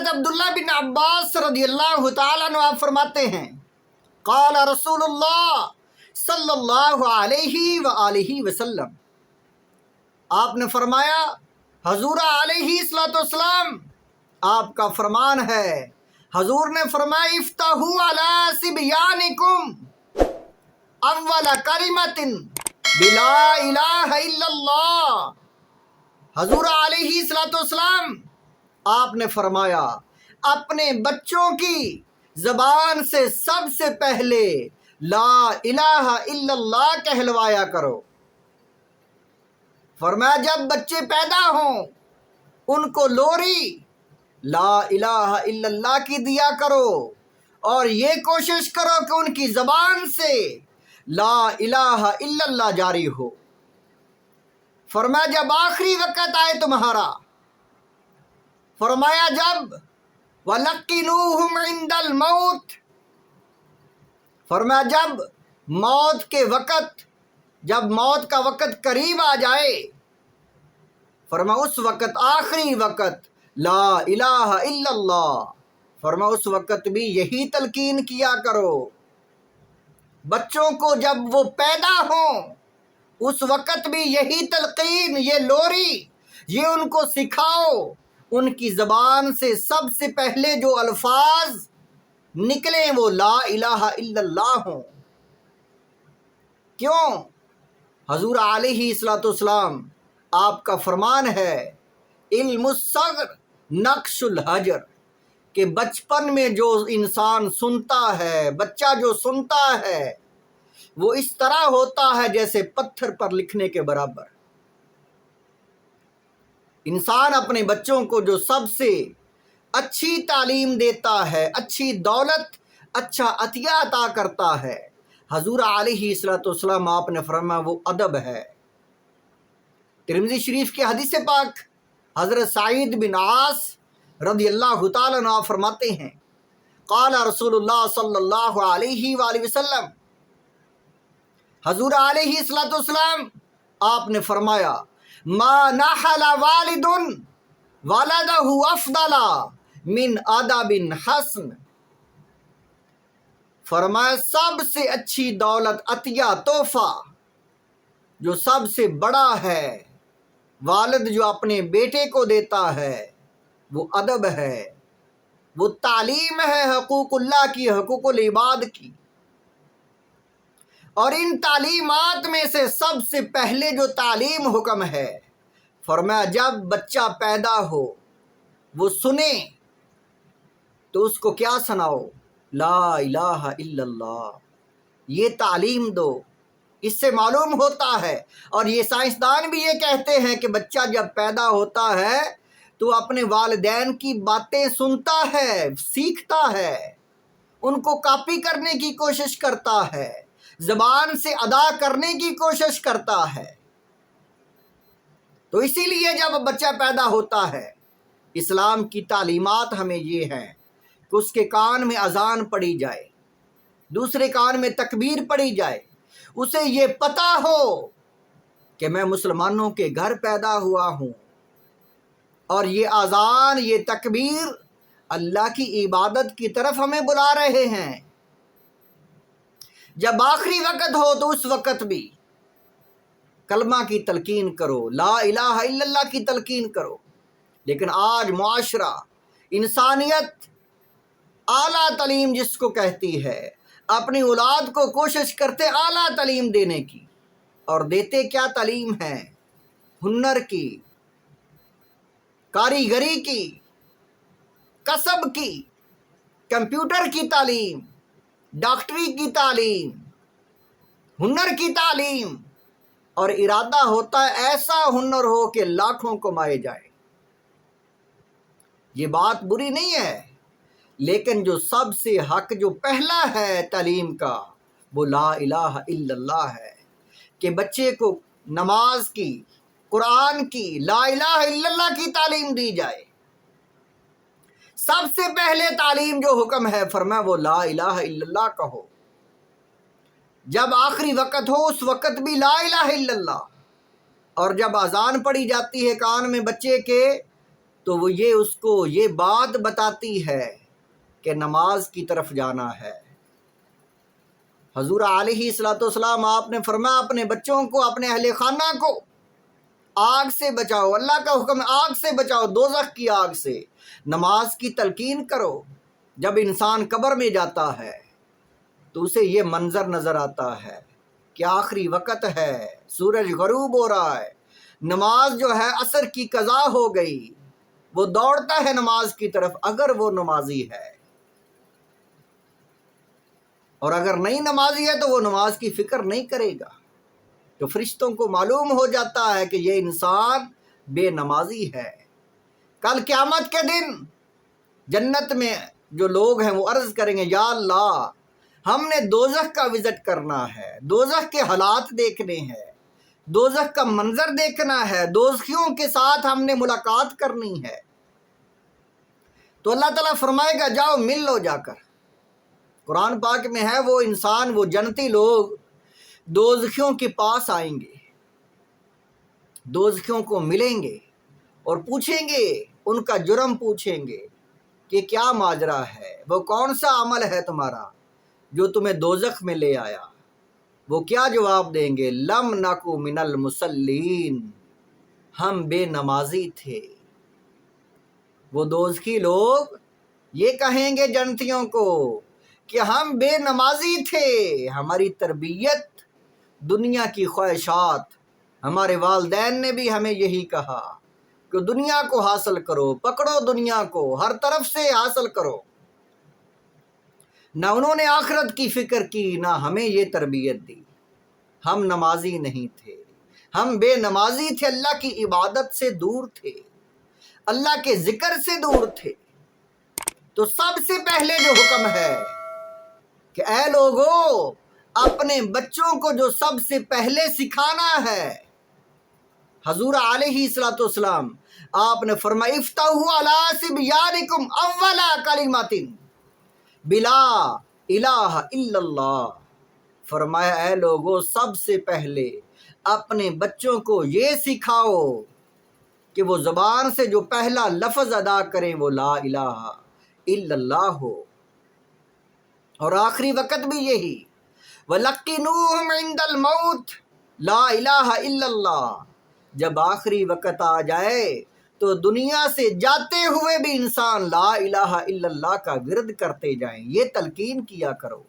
حضرت عبداللہ بن عباس رضی اللہ تعالیٰ عنہ آپ فرماتے ہیں قال رسول اللہ صلی اللہ علیہ وآلہ وسلم، آپ نے فرمایا، حضور علیہ الصلوۃ والسلام آپ کا فرمان ہے، حضور نے فرمایا افتحوا علی صبیانکم اول کلمۃ بلا الہ الا اللہ۔ حضور علیہ الصلوۃ والسلام آپ نے فرمایا اپنے بچوں کی زبان سے سب سے پہلے لا الہ الا اللہ کہلوایا کرو۔ فرمایا جب بچے پیدا ہوں ان کو لوری لا الہ الا اللہ کی دیا کرو، اور یہ کوشش کرو کہ ان کی زبان سے لا الہ الا اللہ جاری ہو۔ فرمایا جب آخری وقت آئے تمہارا، فرمایا جب وَلَقِّنُوهُمْ عِنْدَ الْمَوْتِ، فرمایا جب موت کے وقت، جب موت کا وقت قریب آ جائے، فرمایا اس وقت آخری وقت لا الہ الا اللہ، فرمایا اس وقت بھی یہی تلقین کیا کرو۔ بچوں کو جب وہ پیدا ہوں اس وقت بھی یہی تلقین، یہ لوری، یہ ان کو سکھاؤ، ان کی زبان سے سب سے پہلے جو الفاظ نکلیں وہ لا الہ الا اللہ ہوں۔ کیوں؟ حضور علیہ الصلوۃ والسلام آپ کا فرمان ہے علم الصغر نقش الحجر، کہ بچپن میں جو انسان سنتا ہے، بچہ جو سنتا ہے وہ اس طرح ہوتا ہے جیسے پتھر پر لکھنے کے برابر۔ انسان اپنے بچوں کو جو سب سے اچھی تعلیم دیتا ہے، اچھی دولت، اچھا عطیہ عطا کرتا ہے، حضور علیہ الصلوۃ والسلام آپ نے فرمایا وہ ادب ہے۔ ترمذی شریف کی حدیث پاک حضرت سعید بن عاص رضی اللہ تعالیٰ عنہ فرماتے ہیں قال رسول اللہ صلی اللہ علیہ وآلہ وسلم، حضور علیہ الصلوۃ والسلام آپ نے فرمایا ما نحل والد ولدہ افضل من ادب حسن، فرمایا سب سے اچھی دولت، عطیہ، تحفہ جو سب سے بڑا ہے والد جو اپنے بیٹے کو دیتا ہے وہ ادب ہے، وہ تعلیم ہے، حقوق اللہ کی، حقوق العباد کی۔ اور ان تعلیمات میں سے سب سے پہلے جو تعلیم حکم ہے، فرمایا جب بچہ پیدا ہو وہ سنے تو اس کو کیا سناؤ؟ لا الہ الا اللہ، یہ تعلیم دو۔ اس سے معلوم ہوتا ہے، اور یہ سائنسدان بھی یہ کہتے ہیں کہ بچہ جب پیدا ہوتا ہے تو اپنے والدین کی باتیں سنتا ہے، سیکھتا ہے، ان کو کاپی کرنے کی کوشش کرتا ہے، زبان سے ادا کرنے کی کوشش کرتا ہے۔ تو اسی لیے جب بچہ پیدا ہوتا ہے اسلام کی تعلیمات ہمیں یہ ہیں کہ اس کے کان میں اذان پڑی جائے، دوسرے کان میں تکبیر پڑی جائے، اسے یہ پتہ ہو کہ میں مسلمانوں کے گھر پیدا ہوا ہوں، اور یہ اذان، یہ تکبیر اللہ کی عبادت کی طرف ہمیں بلا رہے ہیں۔ جب آخری وقت ہو تو اس وقت بھی کلمہ کی تلقین کرو، لا الہ الا اللہ کی تلقین کرو۔ لیکن آج معاشرہ، انسانیت اعلیٰ تعلیم جس کو کہتی ہے، اپنی اولاد کو کوشش کرتے اعلیٰ تعلیم دینے کی، اور دیتے کیا تعلیم ہے؟ ہنر کی، کاریگری کی، کسب کی، کمپیوٹر کی تعلیم، ڈاکٹری کی تعلیم، ہنر کی تعلیم، اور ارادہ ہوتا ہے ایسا ہنر ہو کہ لاکھوں کمائے جائے۔ یہ بات بری نہیں ہے، لیکن جو سب سے حق جو پہلا ہے تعلیم کا وہ لا الہ الا اللہ ہے، کہ بچے کو نماز کی، قرآن کی، لا الہ الا اللہ کی تعلیم دی جائے۔ سب سے پہلے تعلیم جو حکم ہے فرمایا وہ لا الہ الا اللہ کا ہو۔ جب آخری وقت ہو اس وقت بھی لا الہ الا اللہ، اور جب اذان پڑی جاتی ہے کان میں بچے کے تو وہ اس کو یہ بات بتاتی ہے کہ نماز کی طرف جانا ہے۔ حضور علیہ الصلوۃ والسلام آپ نے فرمایا اپنے بچوں کو، اپنے اہل خانہ کو آگ سے بچاؤ، اللہ کا حکم آگ سے بچاؤ، دوزخ کی آگ سے۔ نماز کی تلقین کرو۔ جب انسان قبر میں جاتا ہے تو اسے یہ منظر نظر آتا ہے کہ آخری وقت ہے، سورج غروب ہو رہا ہے، نماز جو ہے عصر کی قضا ہو گئی، وہ دوڑتا ہے نماز کی طرف اگر وہ نمازی ہے، اور اگر نہیں نمازی ہے تو وہ نماز کی فکر نہیں کرے گا۔ تو فرشتوں کو معلوم ہو جاتا ہے کہ یہ انسان بے نمازی ہے۔ کل قیامت کے دن جنت میں جو لوگ ہیں وہ عرض کریں گے یا اللہ ہم نے دوزخ کا وزٹ کرنا ہے، دوزخ کے حالات دیکھنے ہیں، دوزخ کا منظر دیکھنا ہے، دوزخیوں کے ساتھ ہم نے ملاقات کرنی ہے۔ تو اللہ تعالیٰ فرمائے گا جاؤ مل لو جا کر۔ قرآن پاک میں ہے وہ انسان، وہ جنتی لوگ دوزخیوں کے پاس آئیں گے، دوزخیوں کو ملیں گے اور پوچھیں گے، ان کا جرم پوچھیں گے کہ کیا ماجرا ہے، وہ کون سا عمل ہے تمہارا جو تمہیں دوزخ میں لے آیا۔ وہ کیا جواب دیں گے؟ لم نکو من المصلین، ہم بے نمازی تھے۔ وہ دوزخی لوگ یہ کہیں گے جنتیوں کو کہ ہم بے نمازی تھے، ہماری تربیت دنیا کی خواہشات، ہمارے والدین نے بھی ہمیں یہی کہا کہ دنیا کو حاصل کرو، پکڑو دنیا کو، ہر طرف سے حاصل کرو۔ نہ انہوں نے آخرت کی فکر کی، نہ ہمیں یہ تربیت دی۔ ہم نمازی نہیں تھے، ہم بے نمازی تھے، اللہ کی عبادت سے دور تھے، اللہ کے ذکر سے دور تھے۔ تو سب سے پہلے جو حکم ہے کہ اے لوگو اپنے بچوں کو جو سب سے پہلے سکھانا ہے، حضور علیہ الصلوۃ والسلام آپ نے فرمایا افتحوا علی صبیانکم اول کلمۃ بلا الہ الا اللہ، فرمایا اے لوگو سب سے پہلے اپنے بچوں کو یہ سکھاؤ کہ وہ زبان سے جو پہلا لفظ ادا کریں وہ لا الہ الا اللہ ہو، اور آخری وقت بھی یہی وَلَقِّنُوهُمْ عِنْدَ الْمَوْتِ لا الہ الا اللہ۔ جب آخری وقت آ جائے تو دنیا سے جاتے ہوئے بھی انسان لا الہ الا اللہ کا ورد کرتے جائیں، یہ تلقین کیا کرو۔